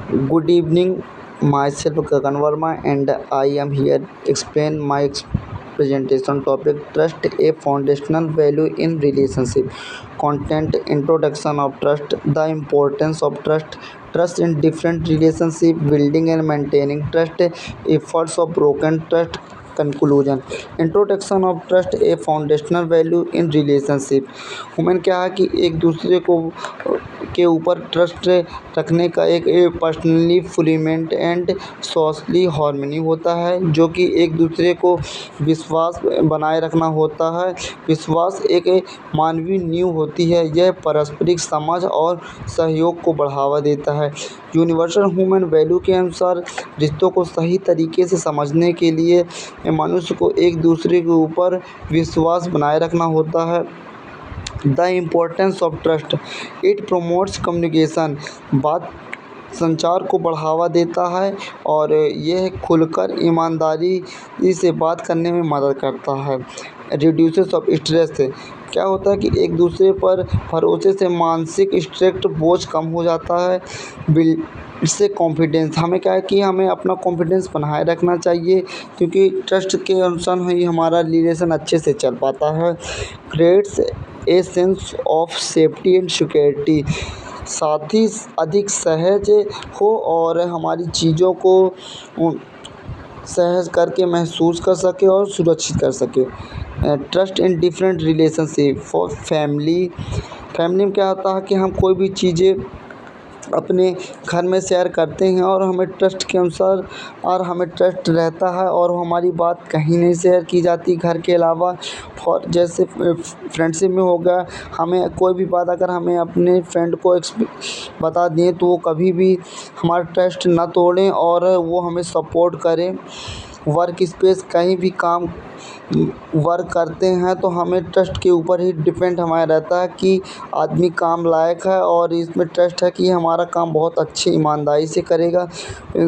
Good evening, myself Gagan Verma and I am here to explain my presentation topic trust a foundational value in relationship. Content introduction of trust, the importance of trust in different relationship, building and maintaining trust, efforts of broken trust. Conclusion introduction of trust a foundational value in relationship मैंने कहा कि एक दूसरे को के ऊपर trust रखने का एक personally fulfilment and socially harmony होता है जो कि एक दूसरे को विश्वास बनाए रखना होता है। विश्वास एक मानवीय नींव होती है, यह पारस्परिक समझ और सहयोग को बढ़ावा देता है। यूनिवर्सल ह्यूमन वैल्यू के अनुसार रिश्तों को सही तरीके से समझने के लिए मनुष्य को एक दूसरे के ऊपर विश्वास बनाए रखना होता है। The importance of trust, it promotes communication, बात संचार को बढ़ावा देता है और यह खुलकर ईमानदारी से बात करने में मदद करता है। रिड्यूसेस ऑफ स्ट्रेस, क्या होता है कि एक दूसरे पर भरोसे से मानसिक स्ट्रेस बोझ कम हो जाता है। इससे कॉन्फिडेंस, हमें क्या है कि हमें अपना कॉन्फिडेंस बनाए रखना चाहिए क्योंकि ट्रस्ट के अनुसार ही हमारा रिलेशन अच्छे से चल पाता है। Creates a sense of safety and security, साथ ही अधिक सहज हो और हमारी चीज़ों को सहज करके महसूस कर सके और सुरक्षित कर सके। Trust in different relationship for family में क्या होता है कि हम कोई भी चीज़ें अपने घर में शेयर करते हैं और हमें ट्रस्ट के अनुसार और हमें ट्रस्ट रहता है और हमारी बात कहीं नहीं शेयर की जाती घर के अलावा। और जैसे फ्रेंडशिप में हो गया, हमें कोई भी बात अगर हमें अपने फ्रेंड को बता दें तो वो कभी भी हमारा ट्रस्ट ना तोड़ें और वो हमें सपोर्ट करें। वर्क स्पेस, कहीं भी काम वर्क करते हैं तो हमें ट्रस्ट के ऊपर ही डिपेंड हमारा रहता है कि आदमी काम लायक है और इसमें ट्रस्ट है कि हमारा काम बहुत अच्छी ईमानदारी से करेगा।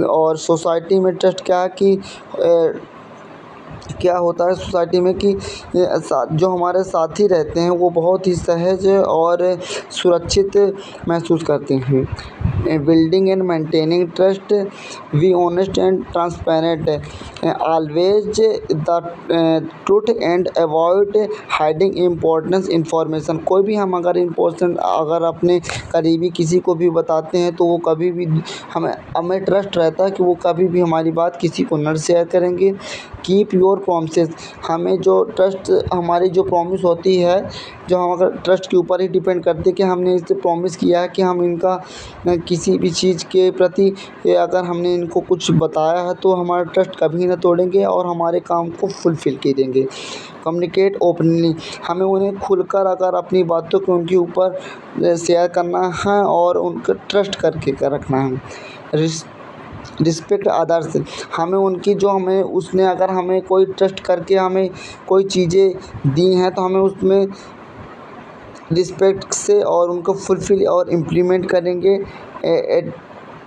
और सोसाइटी में ट्रस्ट क्या है कि क्या होता है सोसाइटी में कि जो हमारे साथी रहते हैं वो बहुत ही सहज और सुरक्षित महसूस करते हैं। Building and maintaining trust, we honest and transparent, always the truth and avoid hiding importance information. कोई भी हम अगर अपने करीबी किसी को भी बताते हैं तो वो कभी भी हमें ट्रस्ट रहता है कि वो कभी भी हमारी बात किसी को न शेयर करेंगे। कीप योर प्रॉमिसेस, हमें जो ट्रस्ट हमारी जो प्रॉमिस होती है जो हम अगर ट्रस्ट के ऊपर ही डिपेंड करते हैं कि हमने इससे प्रॉमिस किया है कि हम इनका किसी भी चीज़ के प्रति अगर हमने इनको कुछ बताया है तो हमारा ट्रस्ट कभी ना तोड़ेंगे और हमारे काम को फुलफ़िल करेंगे। कम्युनिकेट ओपनली, हमें उन्हें खुलकर अगर अपनी बातों को उनके ऊपर शेयर करना है और उनका ट्रस्ट करके रखना है। रिस्पेक्ट अदर्स, हमें उनकी जो हमें उसने अगर हमें कोई ट्रस्ट करके हमें कोई चीज़ें दी हैं तो हमें उसमें रिस्पेक्ट से और उनको फुलफ़िल और इम्प्लीमेंट करेंगे।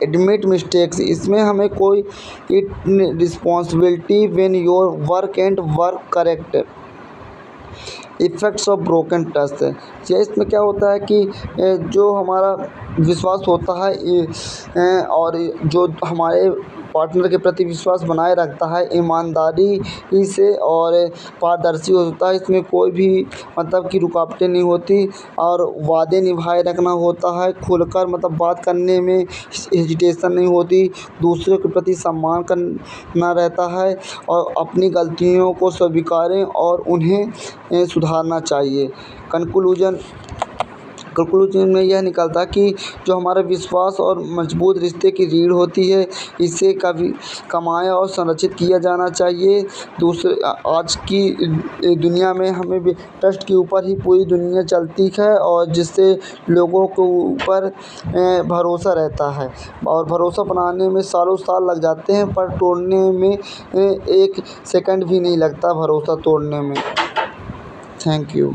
एडमिट मिस्टेक्स, इसमें हमें कोई responsibility when your work and work correct. Effects of broken trust, ये इसमें क्या होता है कि जो हमारा विश्वास होता है और जो हमारे पार्टनर के प्रति विश्वास बनाए रखता है ईमानदारी से और पारदर्शी होता है, इसमें कोई भी मतलब कि रुकावटें नहीं होती और वादे निभाए रखना होता है। खुलकर मतलब बात करने में हेजिटेशन नहीं होती, दूसरे के प्रति सम्मान करना रहता है और अपनी गलतियों को स्वीकारें और उन्हें सुधारना चाहिए। कंक्लूजन में यह निकलता कि जो हमारा विश्वास और मजबूत रिश्ते की रीढ़ होती है इसे कभी कमाया और संरक्षित किया जाना चाहिए। आज की दुनिया में हमें भी ट्रस्ट के ऊपर ही पूरी दुनिया चलती है और जिससे लोगों को ऊपर भरोसा रहता है और भरोसा बनाने में सालों साल लग जाते हैं पर तोड़ने में 1 सेकंड भी नहीं लगता भरोसा तोड़ने में। Thank you.